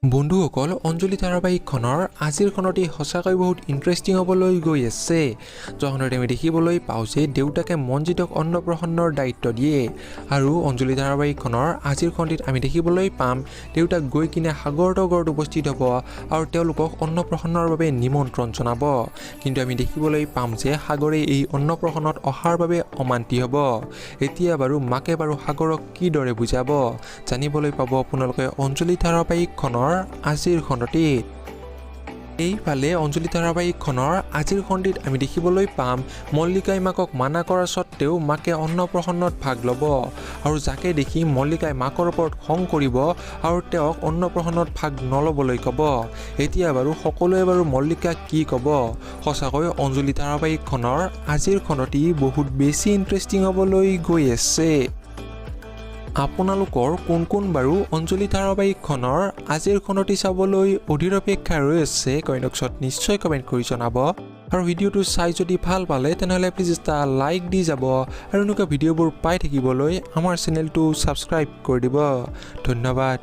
বন্ধুসকল অঞ্জলি ধাৰাবাহিকখনৰ আজিৰ খনতে সঁচাকৈ বহুত ইণ্টাৰেষ্টিং হ'বলৈ গৈ আছে। যখনতে আমি দেখিবলৈ পাওঁ যে দেউতাকে মনজিতক অন্নপ্ৰসন্নৰ দায়িত্ব দিয়ে আৰু অঞ্জলি ধাৰাবাহিকখনৰ আজিৰ খণ্ডিত আমি দেখিবলৈ পাম দেউতাক গৈ কিনে সাগৰৰ ঘৰত উপস্থিত হ'ব আৰু তেওঁলোকক অন্নপ্ৰসন্নৰ বাবে নিমন্ত্ৰণ জনাব। কিন্তু আমি দেখিবলৈ পাম যে সাগৰে এই অন্নপ্ৰসন্নত অহাৰ বাবে অমান্তি হ'ব। এতিয়া বাৰু মাকে বাৰু সাগৰক কিদৰে বুজাব জানিবলৈ পাব আপোনালোকে অঞ্জলি ধাৰাবাহিকখনৰ আজিৰ খণ্ডতে। এইফালে অঞ্জলি ধাৰাবাহিকখনৰ আজিৰ খণ্ডিত আমি দেখিবলৈ পাম মল্লিকাই মাকক মানা কৰা স্বত্তেও মাকে অন্নপ্ৰসন্নত ভাগ ল'ব আৰু যাকে দেখি মল্লিকাই মাকৰ ওপৰত খং কৰিব আৰু তেওঁক অন্নপ্ৰসন্নত ভাগ নল'বলৈ ক'ব। এতিয়া বাৰু সকলোৱে বাৰু মল্লিকাক কি ক'ব? সঁচাকৈ অঞ্জলি ধাৰাবাহিকখনৰ আজিৰ খণ্ডতে বহুত বেছি ইণ্টাৰেষ্টিং হ'বলৈ গৈ আছে। আপোনালোকৰ কোন কোন বাৰু অঞ্জলি ধাৰাবাহিকখনৰ আজিৰ খণ্ডতে চাবলৈ অধীৰ অপেক্ষা ৰৈ আছে কমেণ্ট বক্সত নিশ্চয় কমেণ্ট কৰি জনাব। আৰু ভিডিঅ'টো চাই যদি ভাল পালে তেনেহ'লে প্লিজ এটা লাইক দি যাব আৰু এনেকুৱা ভিডিঅ'বোৰ পাই থাকিবলৈ আমাৰ চেনেলটো ছাবস্ক্ৰাইব কৰি দিব। ধন্যবাদ।